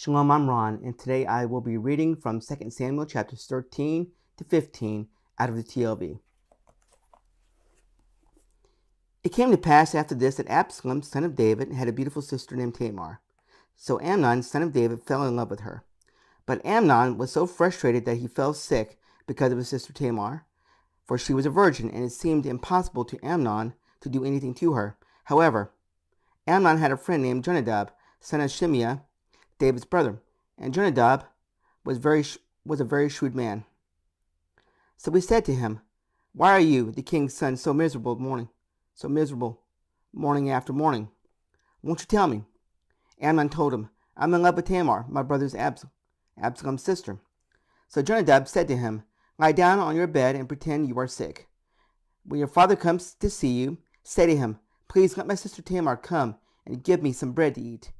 Shalom, I'm Ron, and today I will be reading from 2 Samuel chapters 13 to 15 out of the TLV. It came to pass after this that Absalom, son of David, had a beautiful sister named Tamar. So Amnon, son of David, fell in love with her. But Amnon was so frustrated that he fell sick because of his sister Tamar, for she was a virgin, and it seemed impossible to Amnon to do anything to her. However, Amnon had a friend named Jonadab, son of Shimeah, David's brother, and Jonadab was a very shrewd man. So he said to him, "Why are you, the king's son, so miserable morning after morning? Won't you tell me?" Amnon told him, "I'm in love with Tamar, my brother's Absalom's sister." So Jonadab said to him, "Lie down on your bed and pretend you are sick. When your father comes to see you, say to him, 'Please let my sister Tamar come and give me some bread to eat.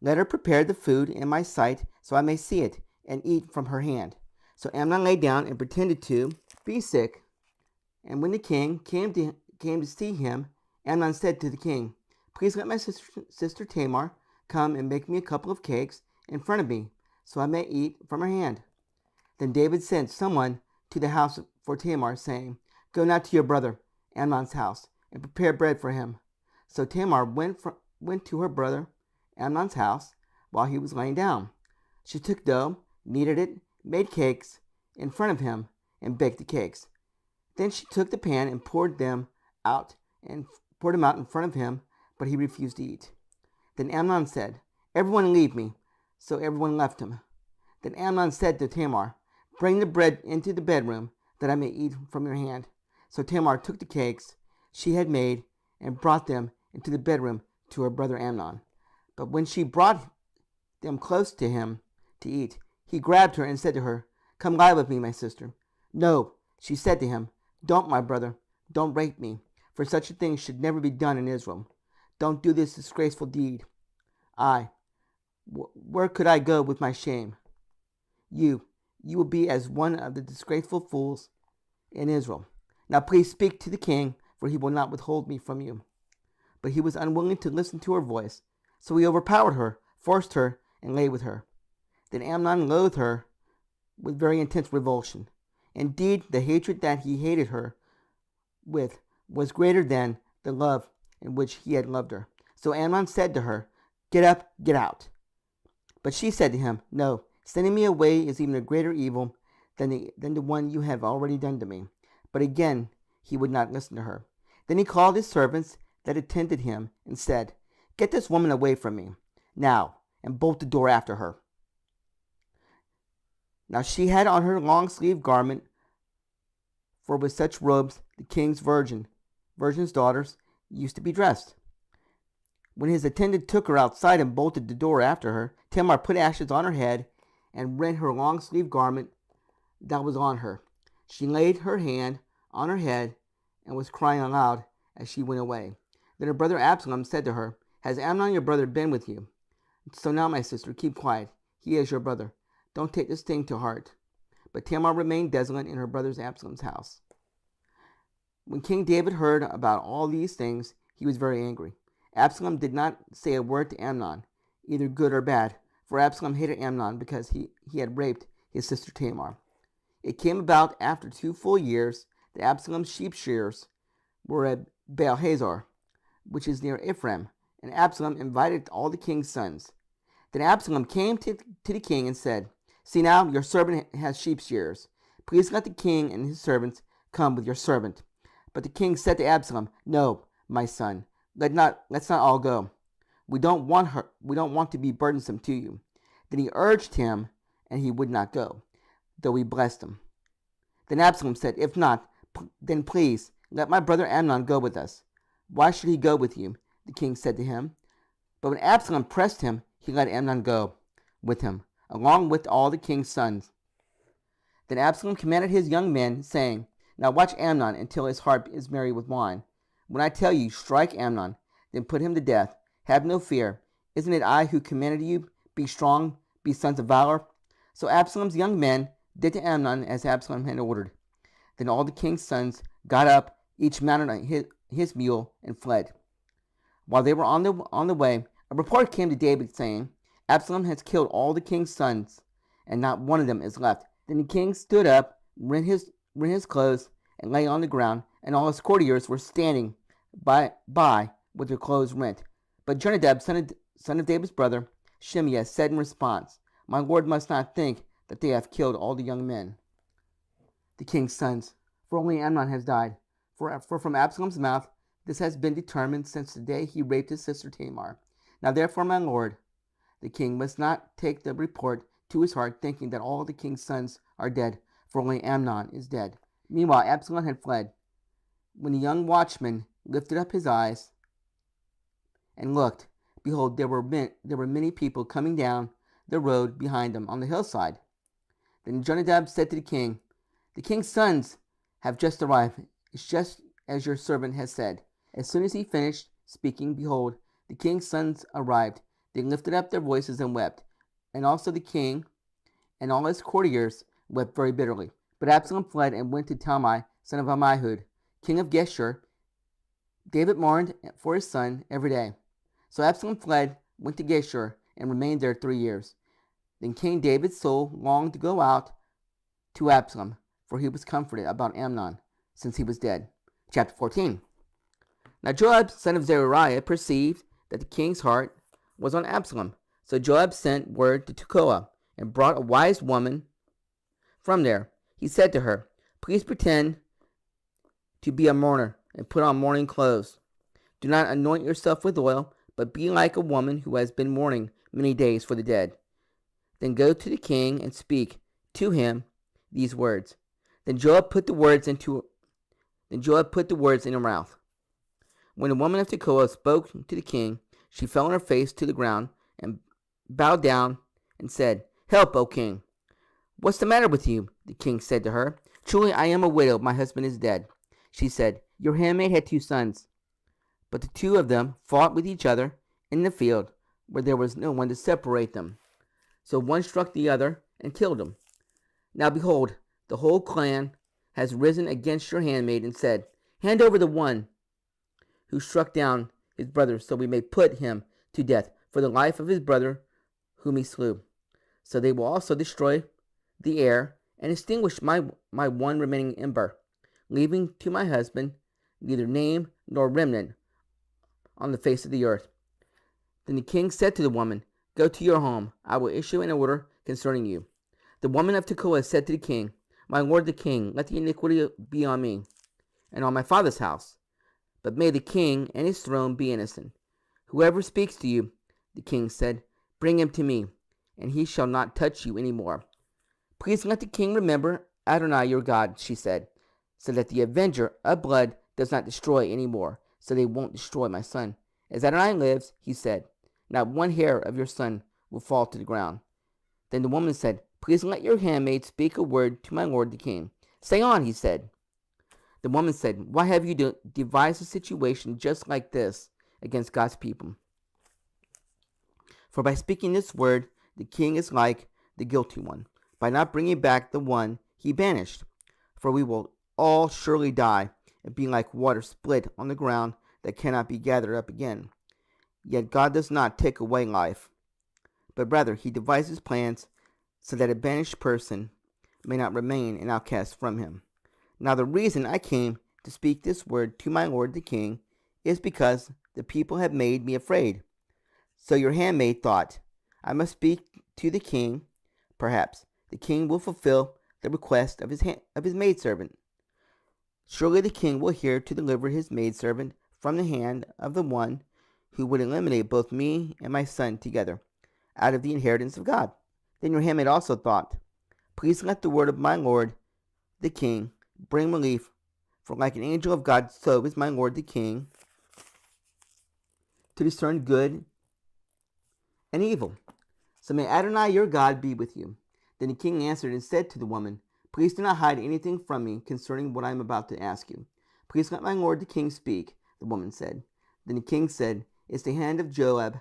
Let her prepare the food in my sight so I may see it and eat from her hand.'" So Amnon lay down and pretended to be sick. And when the king came to see him, Amnon said to the king, "Please let my sister Tamar come and make me a couple of cakes in front of me so I may eat from her hand." Then David sent someone to the house for Tamar, saying, "Go now to your brother Amnon's house and prepare bread for him." So Tamar went to her brother Amnon's house while he was laying down. She took dough, kneaded it, made cakes in front of him, and baked the cakes. Then she took the pan and poured them out in front of him, but he refused to eat. Then Amnon said, "Everyone leave me." So everyone left him. Then Amnon said to Tamar, "Bring the bread into the bedroom, that I may eat from your hand." So Tamar took the cakes she had made and brought them into the bedroom to her brother Amnon. But when she brought them close to him to eat, he grabbed her and said to her, "Come lie with me, my sister." "No," she said to him, "Don't, my brother. Don't rape me, for such a thing should never be done in Israel. Don't do this disgraceful deed. Where could I go with my shame? You will be as one of the disgraceful fools in Israel. Now please speak to the king, for he will not withhold me from you." But he was unwilling to listen to her voice. So he overpowered her, forced her, and lay with her. Then Amnon loathed her with very intense revulsion. Indeed, the hatred that he hated her with was greater than the love in which he had loved her. So Amnon said to her, "Get up, get out." But she said to him, "No, sending me away is even a greater evil than the one you have already done to me." But again he would not listen to her. Then he called his servants that attended him and said, "Get this woman away from me now, and bolt the door after her." Now she had on her long-sleeved garment, for with such robes the king's virgin's daughters used to be dressed. When his attendant took her outside and bolted the door after her, Tamar put ashes on her head and rent her long-sleeved garment that was on her. She laid her hand on her head and was crying aloud as she went away. Then her brother Absalom said to her, "Has Amnon your brother been with you? So now, my sister, keep quiet. He is your brother. Don't take this thing to heart." But Tamar remained desolate in her brother Absalom's house. When King David heard about all these things, he was very angry. Absalom did not say a word to Amnon, either good or bad, for Absalom hated Amnon because he had raped his sister Tamar. It came about after 2 full years that Absalom's sheep shearers were at Baal-hazor, which is near Ephraim, and Absalom invited all the king's sons. Then Absalom came to the king and said, "See now, your servant has sheep shearers. Please let the king and his servants come with your servant." But the king said to Absalom, "No, my son, let's not all go. We don't want to be burdensome to you." Then he urged him, and he would not go, though he blessed him. Then Absalom said, "If not, then please let my brother Amnon go with us." "Why should he go with you?" the king said to him. But when Absalom pressed him, he let Amnon go with him, along with all the king's sons. Then Absalom commanded his young men, saying, "Now watch Amnon until his heart is merry with wine. When I tell you, strike Amnon, then put him to death. Have no fear. Isn't it I who commanded you, be strong, be sons of valor?" So Absalom's young men did to Amnon as Absalom had ordered. Then all the king's sons got up, each mounted on his mule, and fled. While they were on the way, a report came to David saying, Absalom has killed all the king's sons, and not one of them is left. Then the king stood up, rent his clothes, and lay on the ground, and all his courtiers were standing by with their clothes rent. But Jonadab, son of David's brother, Shimei, said in response, "My lord must not think that they have killed all the young men, the king's sons, for only Amnon has died. For from Absalom's mouth this has been determined since the day he raped his sister Tamar. Now therefore, my lord, the king must not take the report to his heart, thinking that all the king's sons are dead, for only Amnon is dead." Meanwhile, Absalom had fled. When the young watchman lifted up his eyes and looked, behold, there were many people coming down the road behind them on the hillside. Then Jonadab said to the king, "The king's sons have just arrived. It's just as your servant has said." As soon as he finished speaking, behold, the king's sons arrived. They lifted up their voices and wept. And also the king and all his courtiers wept very bitterly. But Absalom fled and went to Talmai, son of Ammihud, king of Geshur. David mourned for his son every day. So Absalom fled, went to Geshur, and remained there 3 years. Then King David's soul longed to go out to Absalom, for he was comforted about Amnon, since he was dead. Chapter 14. Now Joab, son of Zeruiah, perceived that the king's heart was on Absalom. So Joab sent word to Tekoa, and brought a wise woman from there. He said to her, "Please pretend to be a mourner, and put on mourning clothes. Do not anoint yourself with oil, but be like a woman who has been mourning many days for the dead. Then go to the king and speak to him these words." Then Joab put the words in her mouth. When the woman of Tekoa spoke to the king, she fell on her face to the ground and bowed down and said, "Help, O king." "What's the matter with you?" the king said to her. "Truly I am a widow, my husband is dead." She said, "Your handmaid had 2 sons, but the 2 of them fought with each other in the field, where there was no one to separate them. So one struck the other and killed him. Now behold, the whole clan has risen against your handmaid and said, 'Hand over the one who struck down his brother, so we may put him to death for the life of his brother whom he slew.' So they will also destroy the heir and extinguish my one remaining ember, leaving to my husband neither name nor remnant on the face of the earth." Then the king said to the woman, "Go to your home. I will issue an order concerning you." The woman of Tekoa said to the king, "My lord the king, let the iniquity be on me and on my father's house, but may the king and his throne be innocent. Whoever speaks to you," the king said, "bring him to me, and he shall not touch you any more." "Please let the king remember Adonai your God," she said, "so that the avenger of blood does not destroy any more, so they won't destroy my son. As Adonai lives," he said, "not one hair of your son will fall to the ground." Then the woman said, "Please let your handmaid speak a word to my lord the king." "Say on," he said. The woman said, "Why have you devised a situation just like this against God's people? For by speaking this word, the king is like the guilty one, by not bringing back the one he banished. For we will all surely die, and be like water split on the ground that cannot be gathered up again. Yet God does not take away life, but rather he devises plans so that a banished person may not remain an outcast from him. Now the reason I came to speak this word to my lord the king is because the people have made me afraid. So your handmaid thought, I must speak to the king. Perhaps the king will fulfill the request of his maidservant. Surely the king will hear to deliver his maidservant from the hand of the one who would eliminate both me and my son together out of the inheritance of God. Then your handmaid also thought, please let the word of my lord the king bring relief, for like an angel of God, so is my lord the king to discern good and evil. So may Adonai your God be with you. Then the king answered and said to the woman, please do not hide anything from me concerning what I am about to ask you. Please let my lord the king speak, the woman said. Then the king said, is the hand of Joab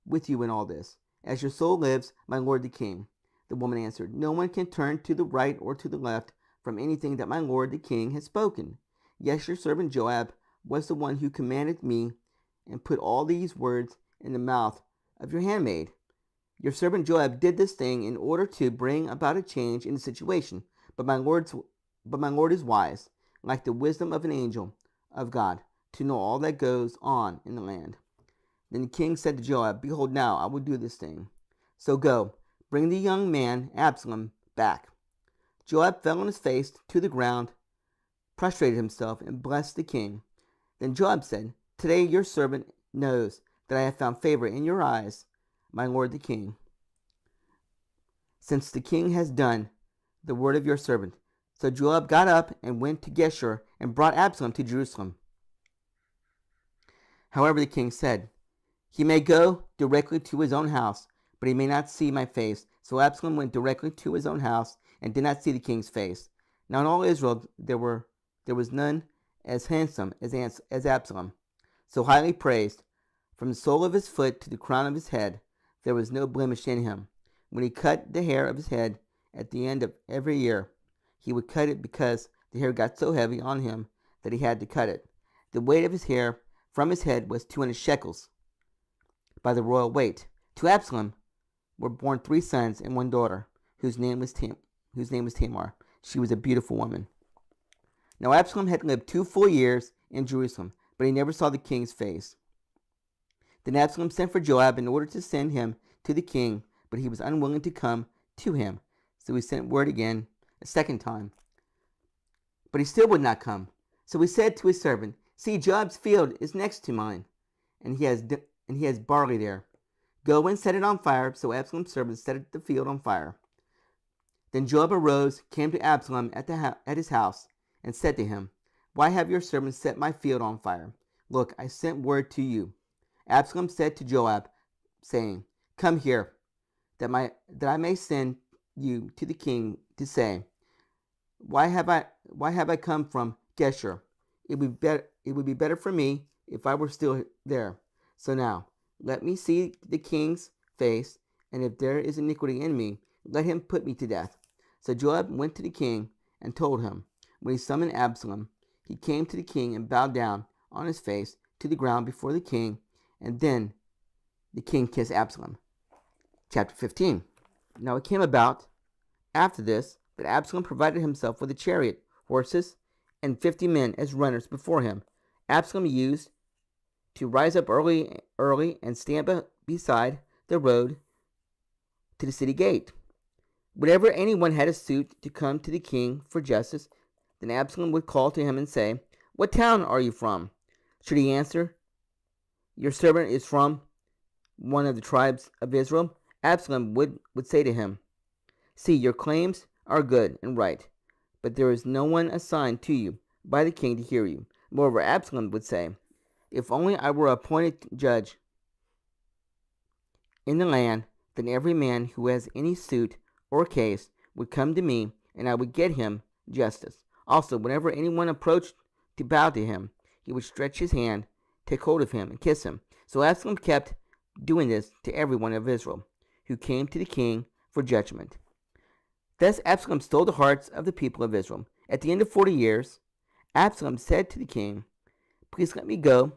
with you in all this? As your soul lives, my lord the king. The woman answered, no one can turn to the right or to the left from anything that my lord the king has spoken. Yes, your servant Joab was the one who commanded me and put all these words in the mouth of your handmaid. Your servant Joab did this thing in order to bring about a change in the situation, but my Lord is wise, like the wisdom of an angel of God, to know all that goes on in the land. Then the king said to Joab, Behold, now I will do this thing. So go, bring the young man Absalom back. Joab fell on his face to the ground, prostrated himself, and blessed the king. Then Joab said, Today your servant knows that I have found favor in your eyes, my lord the king, since the king has done the word of your servant. So Joab got up and went to Geshur and brought Absalom to Jerusalem. However, the king said, He may go directly to his own house, but he may not see my face. So Absalom went directly to his own house and did not see the king's face. Now in all Israel there was none as handsome as Absalom, so highly praised. From the sole of his foot to the crown of his head, there was no blemish in him. When he cut the hair of his head at the end of every year, he would cut it because the hair got so heavy on him that he had to cut it. The weight of his hair from his head was 200 shekels by the royal weight. To Absalom were born 3 sons and 1 daughter, whose name was Tamar. She was a beautiful woman. Now Absalom had lived 2 full years in Jerusalem, but he never saw the king's face. Then Absalom sent for Joab in order to send him to the king, but he was unwilling to come to him. So he sent word again a second time, but he still would not come. So he said to his servant, See, Joab's field is next to mine, and he has barley there. Go and set it on fire. So Absalom's servant set the field on fire. Then Joab arose, came to Absalom at his house, and said to him, Why have your servant set my field on fire? Look, I sent word to you. Absalom said to Joab, saying, Come here, that I may send you to the king to say, Why have I come from Geshur? It would be better for me if I were still there. So now, let me see the king's face, and if there is iniquity in me, let him put me to death. So Joab went to the king and told him. When he summoned Absalom, he came to the king and bowed down on his face to the ground before the king, and then the king kissed Absalom. Chapter 15. Now it came about after this that Absalom provided himself with a chariot, horses, and 50 men as runners before him. Absalom used to rise up early and stand beside the road to the city gate. Whenever anyone had a suit to come to the king for justice, then Absalom would call to him and say, What town are you from? Should he answer, Your servant is from one of the tribes of Israel, Absalom would say to him, See, your claims are good and right, but there is no one assigned to you by the king to hear you. Moreover, Absalom would say, If only I were appointed judge in the land, then every man who has any suit or case would come to me, and I would get him justice. Also, whenever anyone approached to bow to him, he would stretch his hand, take hold of him, and kiss him. So Absalom kept doing this to everyone of Israel who came to the king for judgment. Thus Absalom stole the hearts of the people of Israel. At the end of 40 years, Absalom said to the king, Please let me go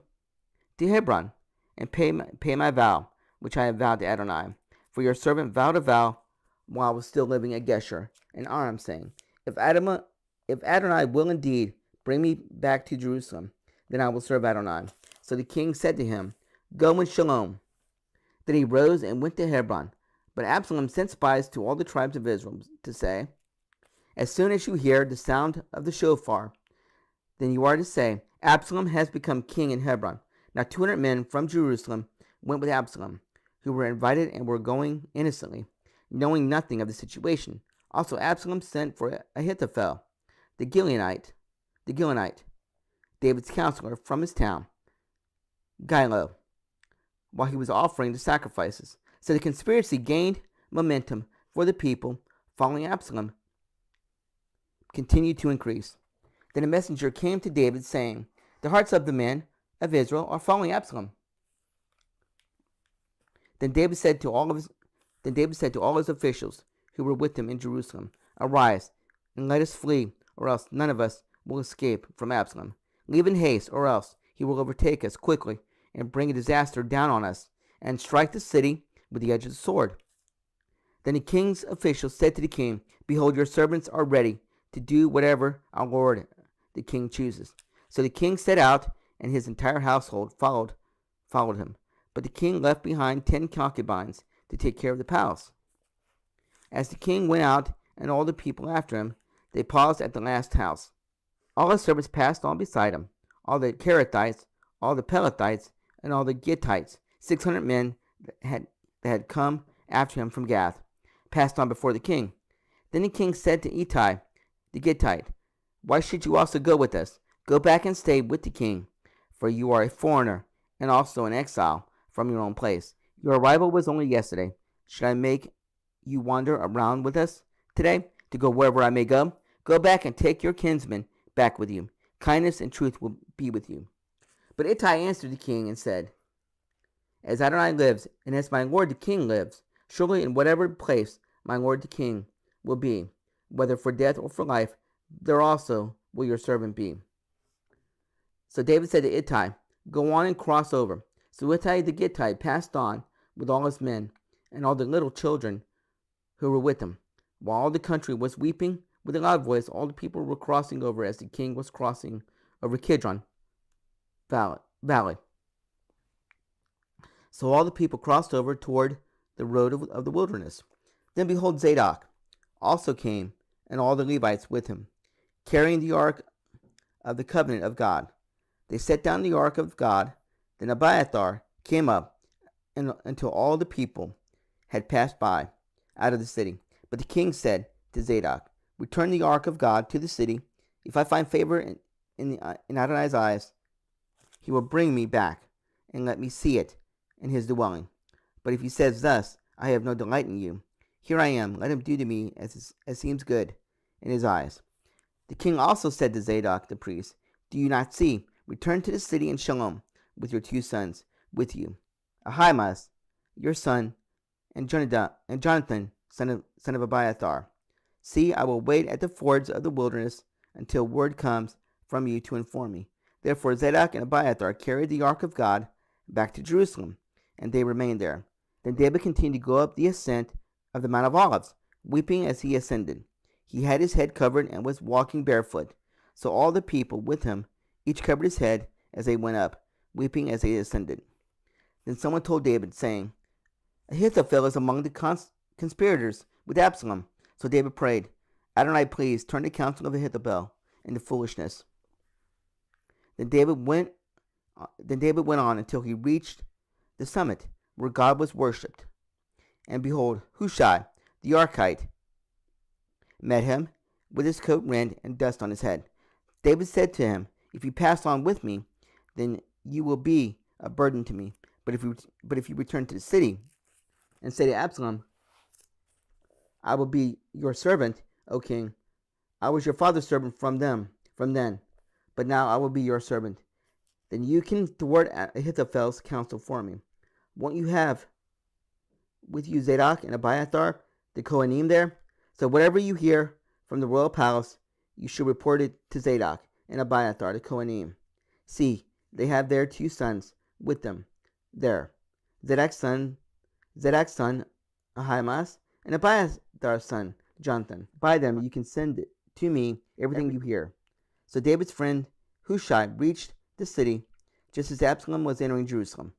to Hebron and pay my vow, which I have vowed to Adonai. For your servant vowed a vow while I was still living at Geshur and Aram, saying, If Adonai will indeed bring me back to Jerusalem, then I will serve Adonai. So the king said to him, Go in shalom. Then he rose and went to Hebron. But Absalom sent spies to all the tribes of Israel to say, As soon as you hear the sound of the shofar, then you are to say, Absalom has become king in Hebron. Now 200 men from Jerusalem went with Absalom, who were invited and were going innocently, knowing nothing of the situation. Also Absalom sent for Ahithophel, the Gilonite, David's counselor, from his town, Gilo, while he was offering the sacrifices. So the conspiracy gained momentum, for the people following Absalom continued to increase. Then a messenger came to David, saying, The hearts of the men of Israel are following Absalom. Then David said to all his officials who were with him in Jerusalem, Arise, and let us flee, or else none of us will escape from Absalom. Leave in haste, or else he will overtake us quickly and bring a disaster down on us, and strike the city with the edge of the sword. Then the king's officials said to the king, "Behold, your servants are ready to do whatever our lord the king chooses." So the king set out, and his entire household followed him. But the king left behind 10 concubines to take care of the palace. As the king went out and all the people after him, they paused at the last house. All his servants passed on beside him, all the Kerethites, all the Pelethites, and all the Gittites, 600 men that had come after him from Gath, passed on before the king. Then the king said to Ittai the Gittite, "Why should you also go with us? Go back and stay with the king, for you are a foreigner and also an exile from your own place. Your arrival was only yesterday. Should I make you wander around with us today to go wherever I may go? Go back and take your kinsmen back with you. Kindness and truth will be with you." But Ittai answered the king and said, "As Adonai lives, and as my lord the king lives, surely in whatever place my lord the king will be, whether for death or for life, there also will your servant be." So David said to Ittai, "Go on and cross over." So Ittai the Gittite passed on with all his men and all the little children who were with him. While all the country was weeping with a loud voice, all the people were crossing over as the king was crossing over Kidron Valley. So all the people crossed over toward the road of the wilderness. Then behold, Zadok also came, and all the Levites with him, carrying the ark of the covenant of God. They set down the ark of God. Then Abiathar came up until all the people had passed by out of the city. But the king said to Zadok, "Return the ark of God to the city. If I find favor in Adonai's eyes, he will bring me back and let me see it in his dwelling. But if he says thus, I have no delight in you, here I am, let him do to me as seems good in his eyes." The king also said to Zadok the priest, "Do you not see? Return to the city in Shalom with your 2 sons with you, Ahimaaz, your son, and Jonathan, son of Abiathar. See, I will wait at the fords of the wilderness until word comes from you to inform me." Therefore Zadok and Abiathar carried the ark of God back to Jerusalem, and they remained there. Then David continued to go up the ascent of the Mount of Olives, weeping as he ascended. He had his head covered and was walking barefoot. So all the people with him each covered his head as they went up, weeping as they ascended. Then someone told David, saying, "Ahithophel is among the conspirators with Absalom." So David prayed, "Adonai, please turn the counsel of Ahithophel into foolishness." Then David went on until he reached the summit where God was worshipped. And behold, Hushai the Archite met him with his coat rent and dust on his head. David said to him, "If you pass on with me, then you will be a burden to me. But if you return to the city and say to Absalom, 'I will be your servant, O king. I was your father's servant from then, but now I will be your servant,' then you can thwart Ahithophel's counsel for me. Won't you have with you Zadok and Abiathar, the Kohanim there? So whatever you hear from the royal palace, you should report it to Zadok and Abiathar, the Kohanim. See, they have their 2 sons with them there, Zadok's son Ahimaaz, and Abiathar's son Jonathan. By them you can send to me everything you hear." So David's friend Hushai reached the city just as Absalom was entering Jerusalem.